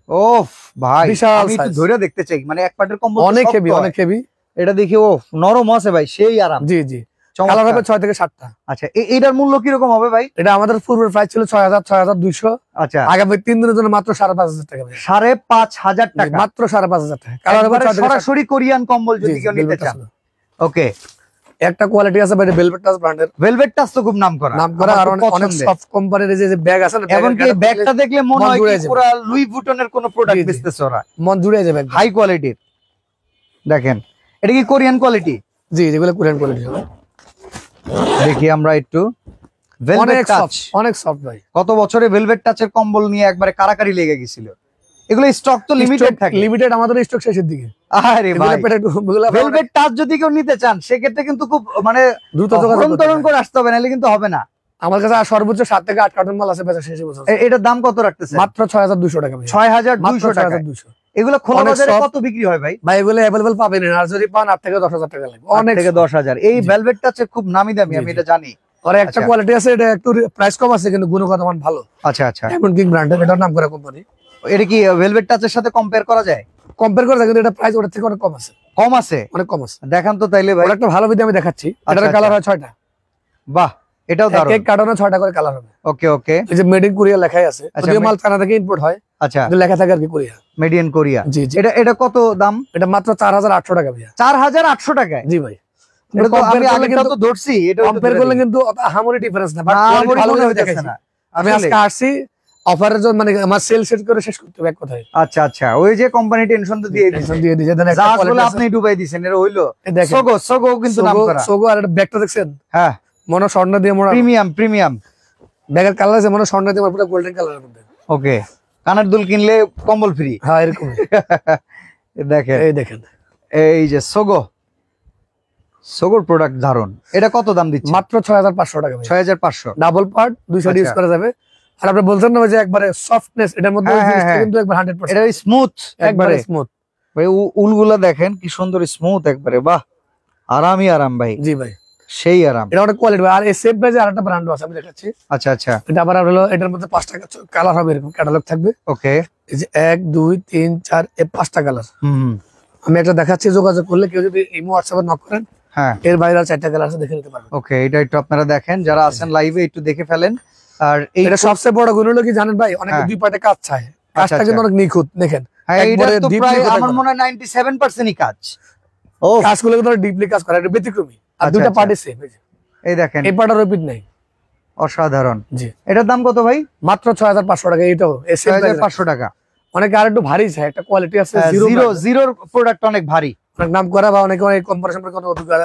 ওফ ভাই, আমি একটু ধরে দেখতে চাই, মানে এক পার্টের কম্বল অনেক হেভি। এটা দেখি ও নরম আছে ভাই, সেই আরাম। জি জি, কালার হবে 6 থেকে 7টা। আচ্ছা, এটার মূল্য কি রকম হবে ভাই? এটা আমাদের পূর্বের প্রাইস ছিল 6,200। আচ্ছা, আগামী 3 দিনের জন্য মাত্র 5,500 টাকা। 5,500 টাকা? মাত্র 5,500 টাকা। কালার হবে সরাসরি কোরিয়ান কম্বল যদি কেউ নিতে চান। ওকে, একটা কোয়ালিটি আছে ভাই, ভেলভেট টাচ ব্র্যান্ডের। ভেলভেট টাচ তো খুব নামকরা। আর অনেক সফট কোম্পানির যে ব্যাগ আছে না, এবং এই ব্যাগটা দেখলে মনে হয় পুরো লুই ভুটনের কোন প্রোডাক্ট বেচতেছে ওরা। মন জুড়ে যাবে, হাই কোয়ালিটির। দেখেন, এটা কি কোরিয়ান কোয়ালিটি? জি, যেগুলো কোরিয়ান কোয়ালিটি হবে। দেখি আমরা একটু। অনেক সফট ভাই। কত বছরে ভেলভেট টাচের কম্বল নিয়ে একবারে কারাকারি লেগে গেছিল। এগুলো স্টক তো লিমিটেড থাকে। লিমিটেড, আমাদের স্টক শেষের দিকে। আরে ভাই, ভেলভেট টাচ যদি কেউ নিতে চান সেক্ষেত্রে কিন্তু খুব মানে দ্রুত যোগাযোগ করে আসতে হবে, নাহলে কিন্তু হবে না। আমার কাছে সর্বোচ্চ 7 থেকে 8 কার্টন মাল আছে বেচা শেষ বছর। এটার দাম কত রাখতেছে? মাত্র 6,200 টাকা। 6,200 টাকা। এগুলো খোলা বাজারে কত বিক্রি হয় ভাই? ভাই এগুলো अवेलेबल পাবেন না, আর যদি পান 8 থেকে 10,000 টাকা লাগবে। অনেক থেকে 10,000। এই ভেলভেট টাচে খুব নামি দামি, আমি এটা জানি। আর একটা কোয়ালিটি আছে, এটা একটু প্রাইস কম আছে কিন্তু গুণগত মান ভালো। আচ্ছা আচ্ছা, ডায়মন্ড কিং ব্র্যান্ডের, এটার নাম করা কোম্পানি। এটা কি ভেলভেট টাচের সাথে কম্পেয়ার করা যায়? কম্পেয়ার করা যায়, কিন্তু এটা প্রাইস ওটার থেকে অনেক কম আছে। কম আছে? অনেক কম আছে। দেখান তো তাইলে ভাই। একটা ভালো ভিডিও আমি দেখাচ্ছি। এটার কালার হয় 6টা। বাহ, এটাও দারুণ। এক কার্টনে 6টা করে কালার হবে। ওকে ওকে, এই যে মেড ইন কোরিয়া লেখাই আছে। যদিও মাল চায়না থেকে ইম্পোর্ট হয়। আচ্ছা, লেখা থাকে আর কি কোরিয়া, মেড ইন কোরিয়া। জি জি। এটা কত দাম? এটা মাত্র 4,800 টাকা ভাইয়া। 4,800 টাকায়? জি ভাই। এটা তো আমি আগেটা তো ধরছি, এটা কম্পেয়ার করলে কিন্তু হামরি ডিফারেন্স না, বাট ভালো দেখাইছে না। আমি আজকে আসছি অফারের জন্য, মানে আমার সেল সেট করে শেষ করতে হবে এক কথায়। আচ্ছা আচ্ছা, ওই যে কোম্পানি টেনশন তো দিয়ে দিয়েছে, আসলে আপনি ডুবাই দিবেন। এর হইলো সোগো কিন্তু নাম করা। সোগো। আর এটা ব্যাগটা দেখছেন? হ্যাঁ, মনে স্বর্ণ দিয়ে মোড়া, প্রিমিয়াম ব্যাগের কালার আছে, মনে স্বর্ণ দিয়ে মোড়া, পুরো গোল্ডেন কালারের মধ্যে। ওকে, কানের দুল কিনলে কম্বল ফ্রি। হ্যাঁ, এরকম। দেখেন, এই দেখেন, এই যে সোগো সোগর প্রোডাক্ট ধারণ। এটা কত দাম দিচ্ছে? মাত্র 6500 টাকা। 6500, ডাবল পার্ট, দুই সাইড ইউজ করা যাবে। আর আপনি বলছেন না যে একবারে সফটনেস, এটার মধ্যে কিন্তু একবার 100%, এটা স্মুথ, একবারে স্মুথ ভাই। উলগুলা দেখেন কি সুন্দর স্মুথ একবারে, বাহ, আরামই আরাম ভাই। জি ভাই, সেই আরাম। এটা অনেক কোয়ালিটি। আর এই সেম প্রাইসে আরেকটা ব্র্যান্ডও আছে, আমি দেখাচ্ছি। আচ্ছা আচ্ছা, এটা আবার হলো, এটার মধ্যে 5টা কালার হবে, এরকম ক্যাটালগ থাকবে। ওকে, এই যে 1 2 3 4 এই 5টা কালার। আমি একটা দেখাচ্ছি, যোগাযোগ করলে কেউ যদি ইমো হোয়াটসঅ্যাপে নক করেন, হ্যাঁ, এর বাইরে 4টা কালার আছে, দেখে নিতে পারবেন। ওকে, এটা একটু আপনারা দেখেন, যারা আছেন লাইভে একটু দেখে ফেলেন। আর এটা সবচেয়ে বড় গুণ হলো কি জানেন ভাই, অনেকে দুই পাটে কাজ চায়, কাজটা কিন্তু অনেক নিখুঁত। দেখেন একবারে প্রায় আমার মনে হয় 97%ই কাজ। ও, কাজগুলো কিন্তু ডিপলি কাজ করে, এটা ব্যতিক্রমী। আর দুইটা পার্টে সেম। এই দেখেন, এই পার্টটা রিপিট নাই, অসাধারণ। জি, এটার দাম কত ভাই? মাত্র 6500 টাকা। এটাও 6500 টাকা। অনেকে আর একটু ভারী চায়, একটা কোয়ালিটি আছে। জিরোর প্রোডাক্ট অনেক ভারী, অনেক নাম করা, বা অনেকে অনেক কম্পারিশন করে কোনো অভিজ্ঞতা।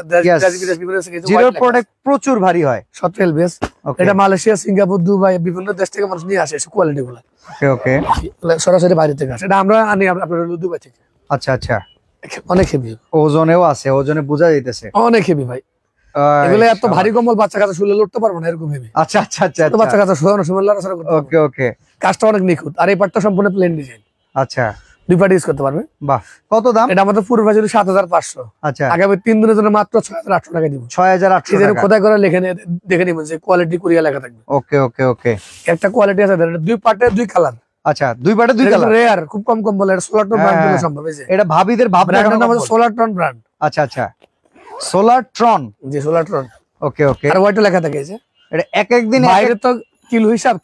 জিরোর প্রোডাক্ট প্রচুর ভারী হয়। 17 LBS। এটা মালয়েশিয়া, সিঙ্গাপুর, দুবাই বিভিন্ন দেশ থেকে মানুষ নিয়ে আসে কোয়ালিটি গুলো। ওকে ওকে, সরাসরি বাইরে থেকে আসে। এটা আমরা আনি আপনার দুবাই থেকে। আচ্ছা আচ্ছা, অনেক হেভি, ওজনেও আছে, ওজনে বোঝা যাইতেছে অনেক হেভি ভাই। এগুলো এত ভারী কম্বল বাচ্চা কাছে শুলে লড়তে পারবো না, এরকম হেভি। আচ্ছা আচ্ছা আচ্ছা, বাচ্চা কাছে শোয়ানো সময় লড়াচড়া করতে। ওকে ওকে, কাজটা অনেক নিখুঁত। আর এই পার্টটা সম্পূর্ণ প্লেন ডিজাইন। আচ্ছা, দুই পার্ট ইউজ করতে পারবে। বাহ, কত দাম? এটা আমাদের পুরো প্রাইস 7500। আচ্ছা, আগামী 3 দিনের জন্য মাত্র 6800 টাকা দিব। 6800 টাকা। খোদাই করে লিখে দেখে নিবেন যে কোয়ালিটি কোরিয়া লেখা থাকবে। ওকে ওকে ওকে, একটা কোয়ালিটি আছে, দুই পার্টে দুই কালার। আচ্ছা, দুই পার্টে দুই কালার, রেয়ার, খুব কম কম বলে। এটা সোলারটন ব্র্যান্ড বলে সম্ভব। এই যে এটা ভাবিদের ব্র্যান্ডের নাম হচ্ছে সোলারটন ব্র্যান্ড। আচ্ছা আচ্ছা, সোলারট্রন। জি, সোলারটন। ওকে ওকে, আর ওইটা লেখা থাকে। এই যে এটা এক এক দিন বাইরে তো কিলো হিসাব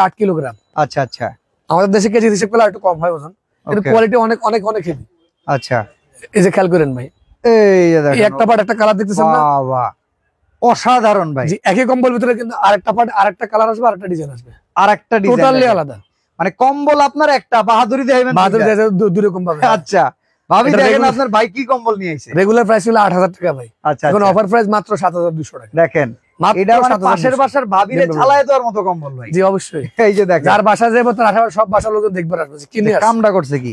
8 কিলোগ্রাম। আচ্ছা আচ্ছা, আমাদের দেশে কেজি হিসেব করলে একটু কম হয় ওজন। এর কোয়ালিটি অনেক অনেক অনেক হেভি। আচ্ছা, এই যে খেয়াল করেন ভাই, এই একটা পার্ট একটা কালার দেখতেছেন না? বাহ, অসাধারণ ভাই। জি, একই কম্বল ভিতরে কিন্তু আরেকটা পার্ট আরেকটা কালার আসবে, আরেকটা ডিজাইন আসবে, আরেকটা ডিজাইন টোটালি আলাদা। মানে কম্বল আপনার একটা, বাহাদুরি দেখাবেন, বাহাদুরি দুই রকম পাবে। আচ্ছা, ভাবি দেখেন আপনার ভাই কি কম্বল নিয়ে আইছে। রেগুলার প্রাইস ছিল 8000 টাকা ভাই। আচ্ছা, এখন অফার প্রাইস মাত্র 7200 টাকা। দেখেন, এটা মানে পাশের বাসার ভাবিরে চালায় দেওয়ার মতো কম্বল ভাই। জি অবশ্যই। এই যে দেখেন, যার বাসা যাবে তার আশেপাশে সব বাসার লোক দেখবার আসবে কি নিয়ে কামটা করছে কি।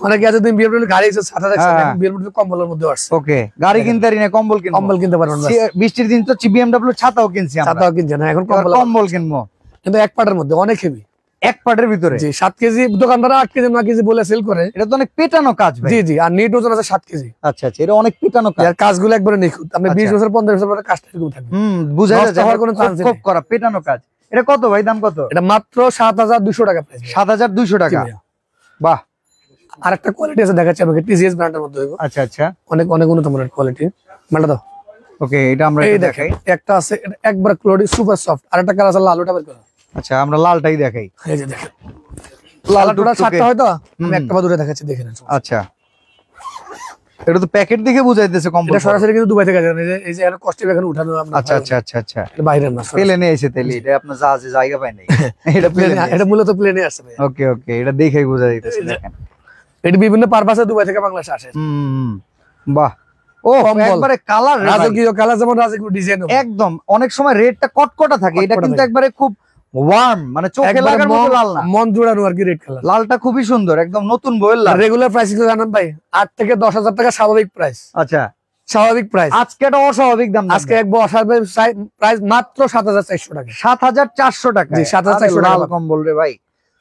অনেকে আছে দিন বিয়ের গাড়ি আছে, ছাতা দেখছেন, বিয়ের মধ্যে কম্বলের মধ্যে আসছে। ওকে, গাড়ি কিনতে পারি না, কম্বল কিনতে পারবেন। বৃষ্টির দিন তো বিএমডব্লিউ ছাতাও কিনছি আমরা, ছাতাও কিনছি না, এখন কম্বল কিনবো। কিন্তু এক পাটের মধ্যে অনেক হেভি, এক পাটের ভিতরে। জি, 7 কেজি দোকানদার 8 কেজি 9 কেজি বলে সেল করে। এটা তো অনেক পেটানো কাজ ভাই। জি জি, আর নেট ওজন আছে 7 কেজি। আচ্ছা আচ্ছা, এটা অনেক পেটানো কাজ। আর কাজগুলো একবারে নিখুঁত। আপনি 20 বছর 15 বছর পরে কাজটা এরকম থাকবে। বুঝা যাচ্ছে, হওয়ার কোনো চান্স নেই। খুব করা পেটানো কাজ। এটা কত ভাই, দাম কত? এটা মাত্র 7200 টাকা প্রাইস। 7200 টাকা। বাহ, আর একটা কোয়ালিটি আছে দেখাচ্ছি আপনাকে, টিসিএস ব্র্যান্ডের মধ্যে। আচ্ছা আচ্ছা, অনেক অনেক উন্নত মানের কোয়ালিটি। মালটা দাও। ওকে, এটা আমরা দেখাই। একটা আছে একবার ক্লোডি সুপার সফট, আর একটা কালার আছে লাল, ওটা বের করো। আচ্ছা, আমরা লালটাই দেখাই। এই যে দেখেন, লাল টোটা 7টা হয়তো, আমি একটা বা দুটো দেখাচ্ছি, দেখেন। আচ্ছা, এটা তো প্যাকেট দেখে বুঝাইতেছে কম্বল। এটা সরাসরি কিন্তু দুবাই থেকে আসে। এই যে এখানে কস্টিভ এখানে উঠানো আমরা। আচ্ছা আচ্ছা আচ্ছা আচ্ছা, এটা বাইরে না, প্লেনে এসে তেলি, এটা আপনার জাহাজে জায়গা পায় নাই। এটা প্লেনে, এটা মূলত প্লেনে আসছে ভাই। ওকে ওকে, এটা দেখেই বুঝা যাইতেছে। দেখেন, এটা বিভিন্ন পারপাসে দুবাই থেকে বাংলাদেশে আসে। বাহ, ও একবারে কালার, রাজকীয় কালার, যেমন রাজকীয় ডিজাইন। একদম, অনেক সময় রেডটা কটকটা থাকে, এটা কিন্তু একবারে খুব ওয়ার্ম, মানে চোখে লাগার মতো লাল না, মন জোড়ানো আর কি রেড কালার। লালটা খুবই সুন্দর, একদম নতুন বইয়ের লাল। রেগুলার প্রাইস কি জানেন ভাই? 8 থেকে 10000 টাকা স্বাভাবিক প্রাইস। আচ্ছা, স্বাভাবিক প্রাইস। আজকে এটা অস্বাভাবিক দাম। আজকে এক অস্বাভাবিক প্রাইস মাত্র 7400 টাকা। 7400 টাকা। জি, 7400 টাকা লাল কম্বল রে ভাই।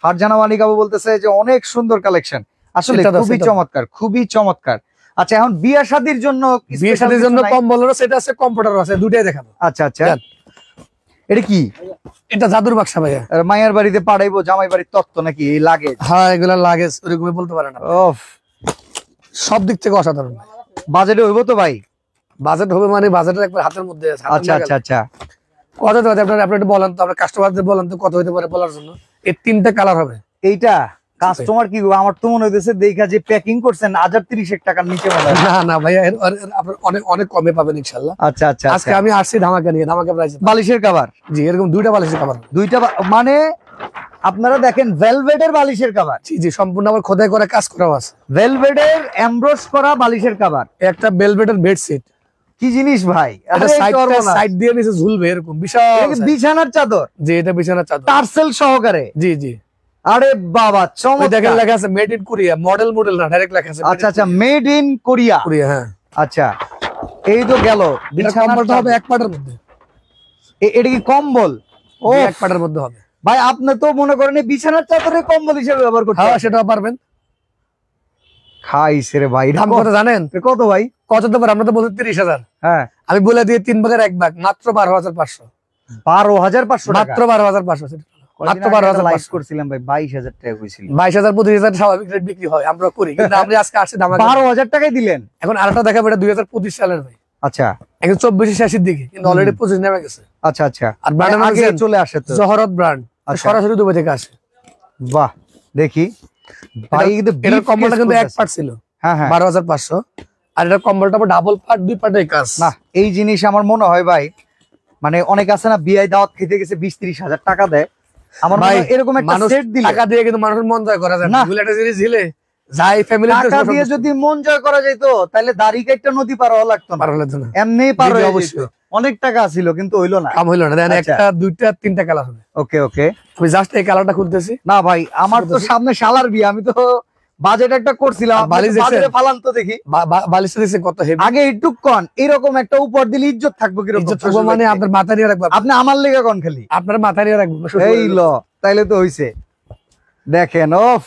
ফারজানা মালিক আপু বলতেছে যে অনেক সুন্দর কালেকশন, আসলে খুবই চমৎকার, খুবই চমৎকার। আচ্ছা, এখন বিয়ে শাদীর জন্য, বিয়ে শাদীর জন্য কম্বলেরও সেট আছে, কম্পিউটারও আছে, দুটাই দেখাবো। আচ্ছা আচ্ছা, এটা কি? এটা জাদুর বাক্সা ভাইয়া। মায়ের বাড়িতে পাঠাইবো, জামাই বাড়ির তত্ত্ব নাকি এই লাগেজ? হ্যাঁ, এগুলা লাগেজ, ওরকমই বলতে পারেন। সব দিক থেকে অসাধারণ। বাজেটে হইব তো ভাই? বাজেট হবে মানে বাজেটের একবার হাতের মধ্যে আছে। আচ্ছা আচ্ছা আচ্ছা, কত হতে পারে আপনারা একটু বলেন তো, আপনার কাস্টমারদের বলেন তো কত হতে পারে বলার জন্য। এই 3টা কালার হবে। এইটা কাস্টমার কি, আমার তো মনে হইতেছে দেখা যে প্যাকিং করছেন 1030 টাকার নিচে মনে হয়। না না ভাইয়া, আপনার অনেক অনেক কমে পাবেন ইনশাআল্লাহ। আচ্ছা আচ্ছা, আজকে আমি আসছি ধামাকা নিয়ে, ধামাকা প্রাইস। বালিশের কভার, জি, এরকম 2টা বালিশের কভার, 2টা, মানে আপনারা দেখেন ভেলভেটের বালিশের কভার। জি জি, সম্পূর্ণ আবার খোদাই করে কাজ করা আছে। ভেলভেটের এমব্রোস করা বালিশের কভার, একটা ভেলভেটের বেডশিট। কি জিনিস ভাই, এটা সাইড দিয়ে নিচে ঝুলবে এরকম বিশাল বিছানার চাদর। জি, এটা বিছানার চাদর, টার্সেল সহকারে। জি জি। আরে বাবা, চমৎকার। দেখেন লেখা আছে মেড ইন কোরিয়া, মডেল না, ডাইরেক্ট লেখা আছে। আচ্ছা আচ্ছা, মেড ইন কোরিয়া। কোরিয়া, হ্যাঁ। আচ্ছা, এই তো গেল, কম্বলটা হবে এক পাটের মধ্যে। এটা কি কম্বল? ও এক পাটের মধ্যে হবে ভাই। আপনি তো মনে করেন বিছানার চাদরে কম্বল হিসেবে ব্যবহার করতে? হ্যাঁ, সেটাও পারবেন। খাইছে রে ভাই। দাম কত জানেন? কত ভাই? কত তো আমরা তো বলছি 30,000। হ্যাঁ, আমি বলে দিয়ে 3 ভাগের 1 ভাগ, মাত্র 12,500। 12,500 মাত্র 12,500, মাত্র 12,500 করছিলাম ভাই। 22,000 টাকা কইছিল। 22,000 25,000 স্বাভাবিক রেট বিক্রি হয়, আমরা করি, কিন্তু আমরা আজকে আসছে দাম 12,000 টাকায় দিলেন। এখন আরেকটা দেখাবো, এটা 2025 সালের ভাই। আচ্ছা, এখন 24 শেষের দিকে, কিন্তু অলরেডি 25 নেমে গেছে। আচ্ছা আচ্ছা। আর ব্র্যান্ড আগে চলে আসে তো, জহরত ব্র্যান্ড, সরাসরি দুবাই থেকে আসে। বাহ, দেখি ভাই। কিন্তু এটার কম্বলটা কিন্তু এক পার্ট ছিল। হ্যাঁ হ্যাঁ, 12,500। আর এটার কম্বলটা ডাবল পার্ট, 2 পার্টের কাজ। না, এই জিনিস আমার মনে হয় ভাই, মানে অনেক আছে না বিয়ে দাওয়াত খেতে গেছে 20-30 হাজার টাকা দেয়। আমার ভাই এরকম একটা সেট দিলে টাকা দিয়ে কিন্তু মানুষের মন জয় করা যায় না। একটা জিনিস দিলে যাই ফ্যামিলি টাকা দিয়ে যদি মন জয় করা যেত, তাহলে দাড়ি কাটটা নদী পার হওয়া লাগতো না, এমনি পার হয়ে অবশ্যই। অনেক টাকা ছিল, কিন্তু হইলো না, কাম হইলো না। দেন একটা, দুইটা, তিনটা কালার হবে। ওকে ওকে। আমি জাস্ট এই কালারটা খুলতেছি। না ভাই, আমার তো সামনে শালার বিয়ে, আমি তো বাজেট একটা করছিলাম, বাজেটে ফালান তো দেখি। বালিশটা দেখছি কত হেভি। আগে একটু কন, এরকম একটা উপর দিলে ইজ্জত থাকবো কিরকম? ইজ্জত থাকবো মানে আপনার মাথা নিয়ে রাখবো। আপনি আমার লেগে কন খালি? আপনার মাথা নিয়ে রাখবো। এই ল, তাইলে তো হইছে। দেখেন, ওফ,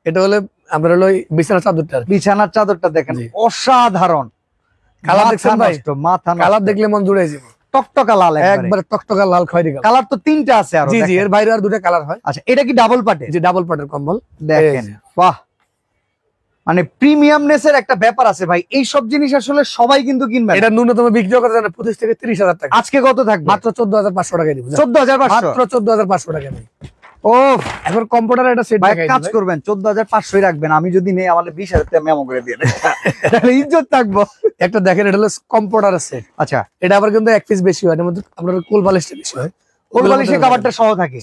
এটা হলো আমরা হলো বিছানার চাদরটা। বিছানার চাদরটা দেখেন, অসাধারণ কালার। দেখছেন ভাই? মাথা কালার দেখলে মন জুড়ে যাবে। টকটকা লাল, একবারে টকটকা লাল খয়েরি কালার। কালার তো 3টা আছে আর। জি জি, এর বাইরে আর 2টা কালার হয়। আচ্ছা, এটা কি ডাবল পার্টে? জি, ডাবল পার্টের কম্বল। দেখেন, বাহ, মানে প্রিমিয়ামনেসের একটা ব্যাপার আছে ভাই। এই সব জিনিস আসলে সবাই কিন্তু কিনবে। এটা ন্যূনতম বিক্রি করে জানেন 25 থেকে 30,000 টাকা। আজকে কত থাকবে? মাত্র 14,500 টাকায় দিব। 14,500, মাত্র 14,500 টাকা নেই। ও, এখন কম্পিউটার একটা সেট দেখাই কাজ করবেন, 14,500 রাখবেন। আমি যদি নেই, আমাদের 20,000 টাকা মেমো করে দিয়ে তাহলে ইজ্জত থাকবো। একটা দেখেন, এটা হলো কম্পিউটারের সেট। আচ্ছা, এটা আবার কিন্তু এক পিস বেশি হয়, এর মধ্যে আপনার কোল বালিশটা বেশি হয়। কোল বালিশের কভারটা সহ থাকে।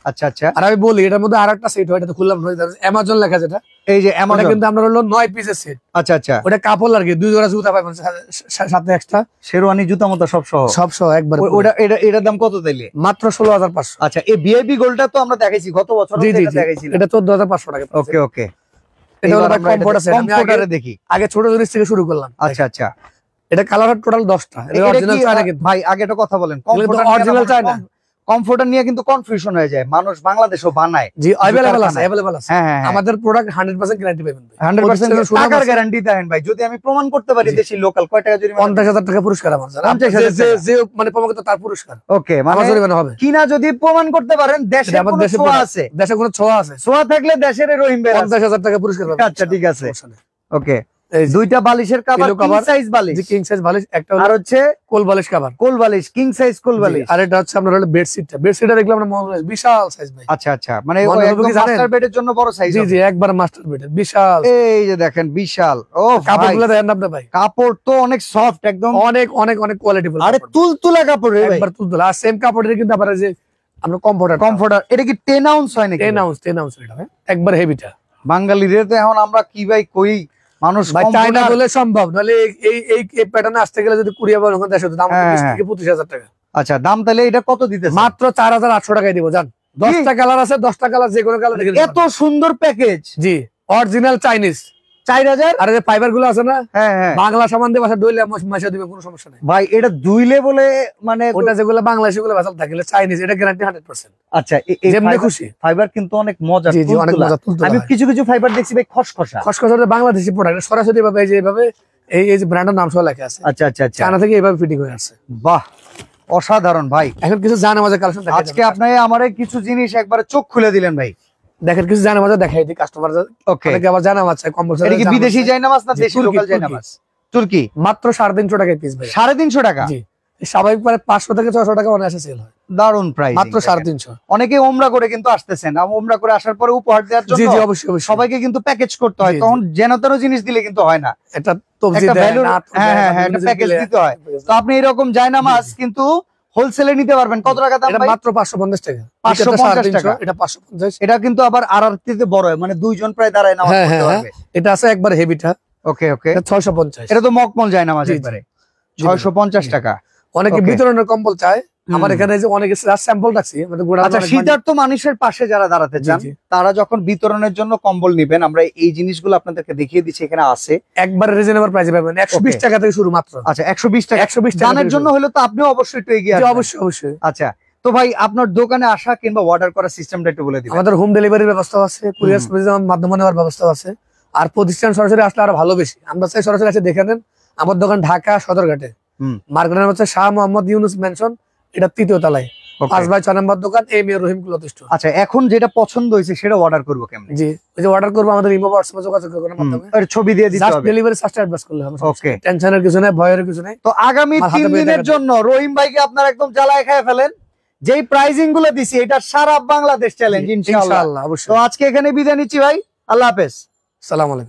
আচ্ছা আচ্ছা। আর আমি বলি, এটার মধ্যে আরেকটা সেট হয়, এটা তো খুললাম না, অ্যামাজন লেখা যেটা, এই যে অ্যামাজন, কিন্তু আমরা হলো 9 পিসের সেট। আচ্ছা আচ্ছা। ওটা কাপড় লাগে, 2 জোড়া জুতা পাবেন সাথে এক্সট্রা, শেরওয়ানি, জুতা মতো সব সহ একবার। ওটা এটার দাম কত তাইলে? মাত্র 16,500। আচ্ছা, এই ভিআইপি গোল্ডটা তো আমরা দেখাইছি গত বছর, দেখাইছি, এটা 14,500 টাকা। ওকে ওকে। এটা হলো কমফোর্ট আছে। আমি দেখি আগে ছোট জিনিস থেকে শুরু করলাম। আচ্ছা আচ্ছা। এটা কালার টোটাল 10টা। এটা অরিজিনাল চায়না কিন্তু ভাই। আগে একটা কথা বলেন, কমফোর্টার অরিজিনাল চায়না। কমফোর্টার নিয়ে কিন্তু কনফিউশন হয়ে যায়, মানুষ বাংলাদেশও বানায়। জি, अवेलेबल আছে, अवेलेबल আছে। হ্যাঁ, আমাদের প্রোডাক্ট 100% গ্যারান্টি পাবেন। 100% টাকার গ্যারান্টি দেন ভাই। যদি আমি প্রমাণ করতে পারি দেশি লোকাল, কয় টাকা জরিমানা? 50,000 টাকা পুরস্কার আমার। 50,000 যে মানে প্রমাণ করতে তার পুরস্কার। ওকে, মানে জরিমানা হবে কিনা যদি প্রমাণ করতে পারেন, দেশে কোনো ছোঁয়া আছে, দেশে কোনো ছোঁয়া আছে, ছোঁয়া থাকলে দেশের রহিম ভাই 50,000 টাকা পুরস্কার পাবেন। আচ্ছা, ঠিক আছে। ওকে, দুইটা বালিশের কভার, কিং সাইজ বালিশ। জি, কিং সাইজ বালিশ একটা, আর হচ্ছে কোল বালিশ কভার। কোল বালিশ, কিং সাইজ কোল বালিশ। আর এটা হচ্ছে আপনার হলো বেডশিটটা। বেডশিটটা দেখলাম আমরা বিশাল সাইজ ভাই। আচ্ছা আচ্ছা, মানে একদম মাস্টার বেডের জন্য বড় সাইজ। জি জি, একবার মাস্টার বেডের বিশাল। এই যে দেখেন, বিশাল। ও, কাপড়গুলো দেখেন আপনি ভাই, কাপড় তো অনেক সফট, একদম অনেক অনেক অনেক কোয়ালিটিফুল। আরে তুলতুলা কাপড় রে ভাই, একবার তুলতুলা। আর সেম কাপড়ের কিন্তু আবার যে আমরা কমফোর্টার, এটা কি 10 আউন্স হয় নাকি? 10 আউন্স এটা ভাই, একবার হেভিটা। বাঙালিদের তো এখন আমরা কি ভাই কই, মানুষ চায়না বলে সম্ভব, নাহলে এই প্যাটার্নে আসতে গেলে যদি কুরিয়া বানানো দেশে দাম 20 থেকে 25,000 টাকা। আচ্ছা, দাম তাহলে এটা কত দিতেছে? মাত্র 4,800 টাকায় দিব। জান, 10টা কালার আছে, 10টা কালার যে কোনো কালার দেখে এত সুন্দর প্যাকেজ। জি, অরিজিনাল চাইনিজ। 4,000। আর যে ফাইবার গুলো আছে না, হ্যাঁ হ্যাঁ, বাংলা সামান দিয়ে বাসা দইলে মাসা দিবে, কোনো সমস্যা নাই ভাই। এটা দুইলে বলে মানে ওটা যেগুলো বাংলাদেশি গুলো ভেজাল থাকলে চাইনিজ, এটা গ্যারান্টি 100%। আচ্ছা, যেমনি খুশি। ফাইবার কিন্তু অনেক মজা। জি জি, অনেক মজা। আমি কিছু কিছু ফাইবার দেখছি ভাই খসখসা। বাংলাদেশি প্রোডাক্ট সরাসরি ভাবে যেভাবে এই যে ব্র্যান্ডের নাম সহ লেখা আছে। আচ্ছা আচ্ছা আচ্ছা, চায়না থেকে এইভাবে ফিটিং হয়ে আসছে। বাহ, অসাধারণ ভাই। এখন কিছু জানা মজা কালেকশন দেখাই। আজকে আপনি আমারে কিছু জিনিস একবারে চোখ খুলে দিলেন ভাই। দেখেন, কিছু জানা মজা দেখাই দিই কাস্টমার। ওকে, অনেকে আবার জানা মাছ চাই, কম্বল। এটা কি বিদেশি জায়নামাজ না দেশি লোকাল জায়নামাজ? তুর্কি। মাত্র 350 টাকায় পিস ভাই। 350 টাকা? জি, স্বাভাবিক প্রায় 500 থেকে 600 টাকা অনায়াসে সেল হয়। দারুন প্রাইস। মাত্র 350। অনেকে ওমরা করে কিন্তু আসতেছেন, ওমরা করে আসার পরে উপহার দেওয়ার জন্য। জি জি, অবশ্যই সবাইকে কিন্তু প্যাকেজ করতে হয়, তখন যেন তেন জিনিস দিলে কিন্তু হয় না। এটা তবজি দেয় না। হ্যাঁ হ্যাঁ, একটা প্যাকেজ দিতে হয়। তো আপনি এরকম জায়নামাজ কিন্তু হোলসেলে নিতে পারবেন। কত টাকা দাম? এটা মাত্র 550 টাকা। 550 টাকা। এটা 550। এটা কিন্তু আবার আরআরটিতে বড় হয়, মানে দুইজন প্রায় দাঁড়ায় নামাজ পড়তে পারবে। এটা আছে একবার হেভিটা। ওকে ওকে, 650। এটা তো মকমল জায়নামাজ একবারে 650 টাকা। অনেকে বিতরণের কম্বল চায়, আমার এখানে যে অনেক স্যাম্পল রাখছি। আচ্ছা, শীতার্ত মানুষের পাশে যারা দাঁড়াতে চান তারা যখন বিতরণের জন্য কম্বল নিবেন, আমরা এই জিনিসগুলো আপনাদেরকে দেখিয়ে দিচ্ছি, এখানে আছে একবার রিজনেবল প্রাইসে পাবেন, 120 টাকা থেকে শুরু মাত্র। আচ্ছা, 120 টাকা। 120 টাকার জন্য হলে তো আপনিও অবশ্যই একটু এগিয়ে আসবেন। অবশ্যই। আচ্ছা, তো ভাই আপনার দোকানে আসা কিংবা অর্ডার করার সিস্টেমটা একটু বলে দিবেন। আমাদের হোম ডেলিভারির ব্যবস্থা আছে, কুরিয়ার সার্ভিসের মাধ্যমে নেওয়ার ব্যবস্থা আছে। আর প্রতিষ্ঠান সরাসরি আসলে আরো ভালো বেশি, আমরা চাই সরাসরি এসে দেখে নেন। আমার দোকান ঢাকা সদরঘাটে, মার্কেটের হচ্ছে শাহ মোহাম্মদ ইউনুস মেনশন, এটা 3য় তলায়, 5/6 নম্বর দোকান, M A Rahim cloth store. আচ্ছা, এখন যেটা পছন্দ হয়েছে সেটা অর্ডার করবো কেমনে? জি, ওই যে অর্ডার করবো আমাদের ইমো হোয়াটসঅ্যাপে যোগাযোগ করার মাধ্যমে, আর ছবি দিয়ে দিতে হবে, ডেলিভারি চার্জটা অ্যাডভান্স করলে হবে। ওকে, টেনশনের কিছু নেই, ভয়ের কিছু নেই। তো আগামী 3 দিনের জন্য রহিম ভাইকে আপনারা একদম জ্বালায় খায় ফেলেন। যেই প্রাইজিং গুলো দিছি এটা সারা বাংলাদেশ চ্যালেঞ্জ ইনশাআল্লাহ। অবশ্যই। তো আজকে এখানে বিদায় নিচ্ছি ভাই, আল্লাহ হাফেজ, আসসালামু আলাইকুম।